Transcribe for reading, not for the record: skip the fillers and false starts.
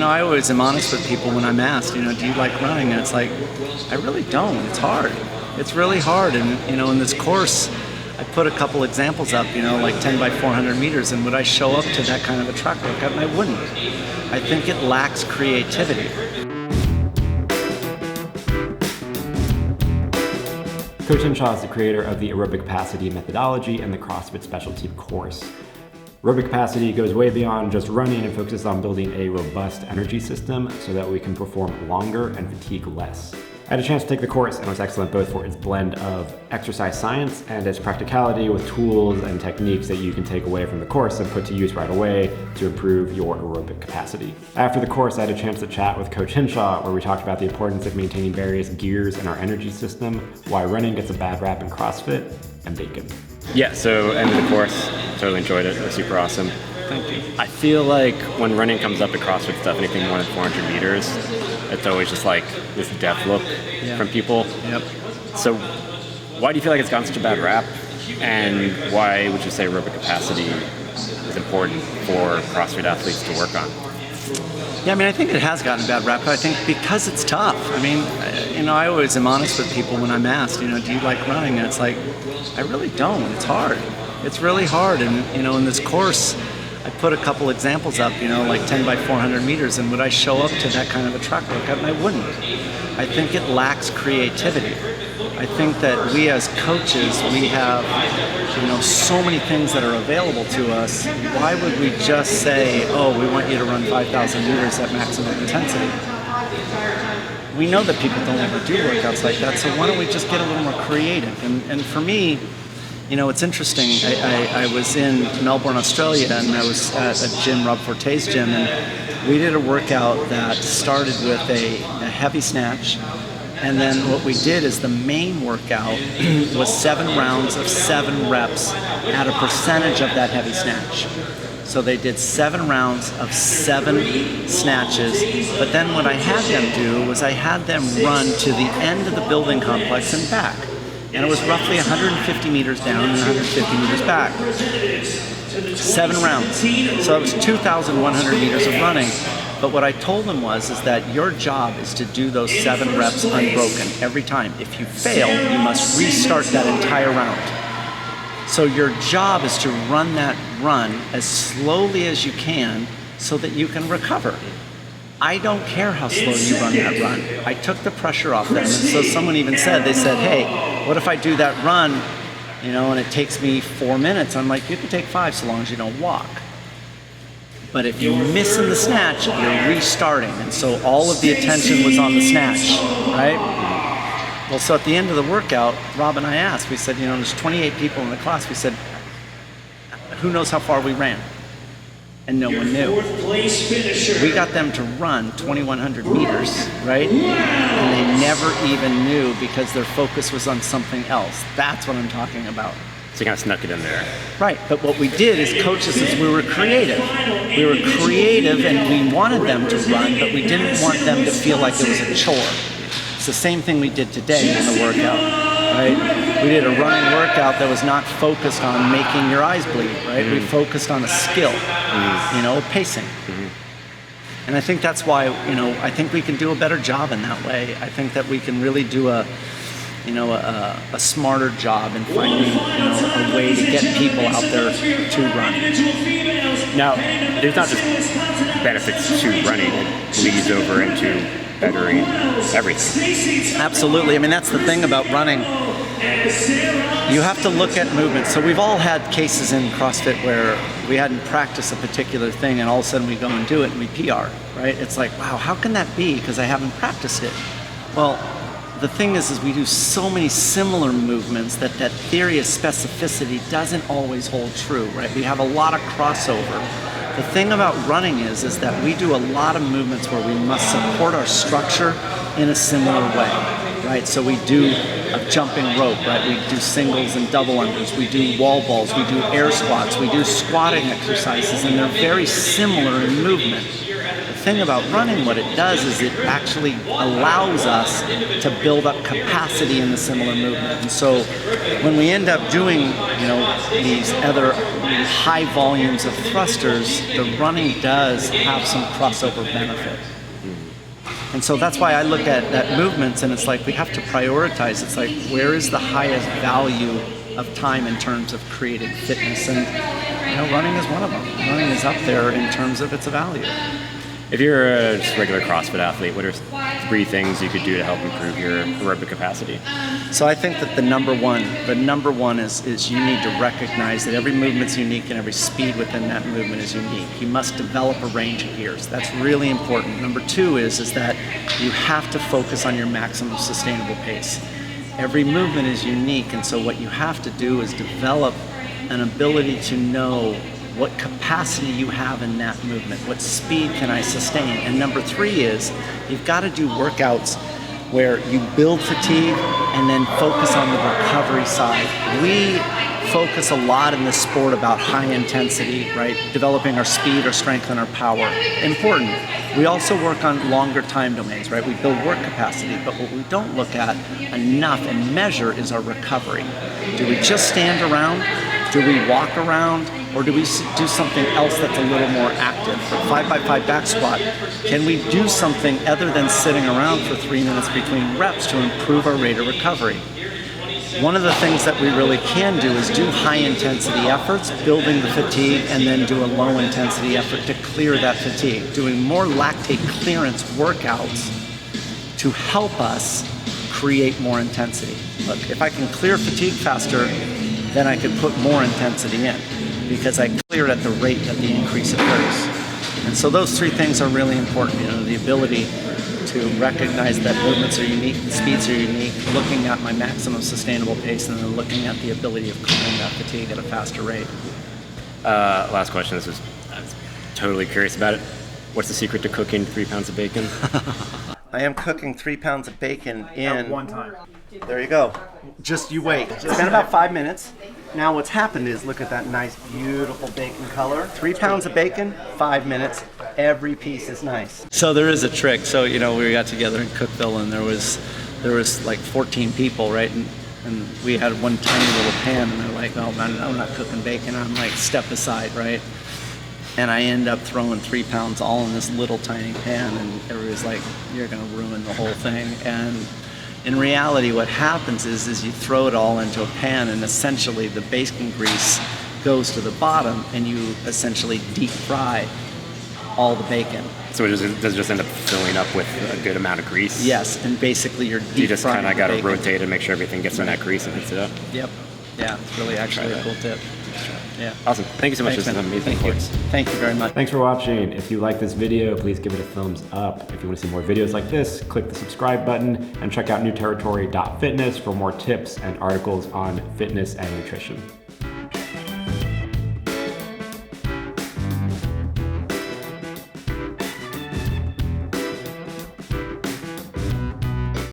I always am honest with people when I'm asked, do you like running? And it's like, I really don't. It's hard. It's really hard. And, in this course, I put a couple examples up, like 10 by 400 meters. And would I show up to that kind of a track workout? And I wouldn't. I think it lacks creativity. Coach Hinshaw is the creator of the Aerobic Capacity methodology and the CrossFit specialty course. Aerobic Capacity goes way beyond just running and focuses on building a robust energy system so that we can perform longer and fatigue less. I had a chance to take the course and it was excellent both for its blend of exercise science and its practicality with tools and techniques that you can take away from the course and put to use right away to improve your aerobic capacity. After the course, I had a chance to chat with Coach Hinshaw where we talked about the importance of maintaining various gears in our energy system, why running gets a bad rap in CrossFit, and bacon. Yeah, so end of the course, totally enjoyed it. It was super awesome. Thank you. I feel like when running comes up at CrossFit stuff, anything more than 400 meters, it's always just like this death look from people. Yep. So why do you feel like it's gotten such a bad rap? And why would you say aerobic capacity is important for CrossFit athletes to work on? Yeah, I think it has gotten a bad rap, but I think because it's tough. I always am honest with people when I'm asked, do you like running? And it's like, I really don't. It's hard. It's really hard. And, in this course, I put a couple examples up, like 10 by 400 meters. And would I show up to that kind of a track workout? And I wouldn't. I think it lacks creativity. I think that we as coaches, we have, so many things that are available to us. Why would we just say, oh, we want you to run 5,000 meters at maximum intensity? We know that people don't ever do workouts like that, so why don't we just get a little more creative? And for me, it's interesting. I was in Melbourne, Australia, and I was at a gym, Rob Forte's gym, and we did a workout that started with a heavy snatch. And then what we did is the main workout was 7 rounds of 7 reps at a percentage of that heavy snatch. So they did 7 rounds of 7 snatches, but then what I had them do was I had them run to the end of the building complex and back. And it was roughly 150 meters down and 150 meters back. 7 rounds. So it was 2,100 meters of running. But what I told them is that your job is to do those 7 reps unbroken every time. If you fail, you must restart that entire round. So your job is to run that run as slowly as you can so that you can recover. I don't care how slow you run that run. I took the pressure off them. And so someone even said, hey, what if I do that run, and it takes me 4 minutes? I'm like, you can take 5 so long as you don't walk. But if you miss in the snatch, you're restarting. And so all of the attention was on the snatch, right? Well, so at the end of the workout, Rob and I asked, we said, there's 28 people in the class. We said, who knows how far we ran? And no one knew. We got them to run 2,100 meters, right? And they never even knew because their focus was on something else. That's what I'm talking about. So you kind of snuck it in there. Right, but what we did as coaches is we were creative. We were creative and we wanted them to run, but we didn't want them to feel like it was a chore. It's the same thing we did today in the workout, right? We did a running workout that was not focused on making your eyes bleed, right? We focused on a skill, pacing. And I think that's why, I think we can do a better job in that way. I think that we can really do a smarter job in finding, a way to get people out there to run. Now, there's not just benefits to running, it leads over into bettering everything. Absolutely. That's the thing about running. You have to look at movement. So we've all had cases in CrossFit where we hadn't practiced a particular thing and all of a sudden we go and do it and we PR, right? It's like, wow, how can that be? Because I haven't practiced it. Well, the thing is we do so many similar movements that theory of specificity doesn't always hold true, right? We have a lot of crossover. The thing about running is that we do a lot of movements where we must support our structure in a similar way, right? So we do a jumping rope, right? We do singles and double unders. We do wall balls. We do air squats. We do squatting exercises, and they're very similar in movement. The thing about running, what it does is it actually allows us to build up capacity in the similar movement. And so when we end up doing, these other high volumes of thrusters, the running does have some crossover benefit. And so that's why I look at movements, and it's like we have to prioritize. It's like, where is the highest value of time in terms of creating fitness? And running is one of them. Running is up there in terms of its value. If you're a just regular CrossFit athlete, what are 3 things you could do to help improve your aerobic capacity? So I think that the number one is you need to recognize that every movement's unique and every speed within that movement is unique. You must develop a range of gears. That's really important. Number 2 is that you have to focus on your maximum sustainable pace. Every movement is unique, and so what you have to do is develop an ability to know what capacity you have in that movement, what speed can I sustain. And number 3 is you've got to do workouts where you build fatigue and then focus on the recovery side. We focus a lot in this sport about high intensity, right? Developing our speed, our strength, and our power. Important. We also work on longer time domains, right? We build work capacity, but what we don't look at enough and measure is our recovery. Do we just stand around? Do we walk around? Or do we do something else that's a little more active? For 5x5 back squat, can we do something other than sitting around for 3 minutes between reps to improve our rate of recovery? One of the things that we really can do is do high intensity efforts, building the fatigue, and then do a low intensity effort to clear that fatigue. Doing more lactate clearance workouts to help us create more intensity. Look, if I can clear fatigue faster, then I can put more intensity in, because I clear at the rate that the increase occurs. And so those 3 things are really important. The ability to recognize that movements are unique, speeds are unique, looking at my maximum sustainable pace, and then looking at the ability of clearing that fatigue at a faster rate. Last question. I was totally curious about it. What's the secret to cooking 3 pounds of bacon? I am cooking 3 pounds of bacon in At one time. There you go. Just you wait. It's been about 5 minutes. Now what's happened is, look at that nice, beautiful bacon color. 3 pounds of bacon, 5 minutes. Every piece is nice. So there is a trick. So, we got together in Cookville, and there was like 14 people, right? And we had one tiny little pan, and they're like, "Oh man, I'm not cooking bacon." I'm like, "Step aside," right? And I end up throwing 3 pounds all in this little tiny pan, and everybody's like, "You're gonna ruin the whole thing." And in reality, what happens is you throw it all into a pan, and essentially the bacon grease goes to the bottom, and you essentially deep fry all the bacon. So does it just end up filling up with a good amount of grease? Yes, and basically you're deep frying. You just kind of got to rotate and make sure everything gets in that grease and hits it up. Yep. Yeah, it's really actually a cool tip. Yeah. Awesome. Thank you so much. Thanks, this is man. amazing. Thank you very much. Thanks for watching. If you like this video, please give it a thumbs up. If you want to see more videos like this, click the subscribe button and check out newterritory.fitness for more tips and articles on fitness and nutrition.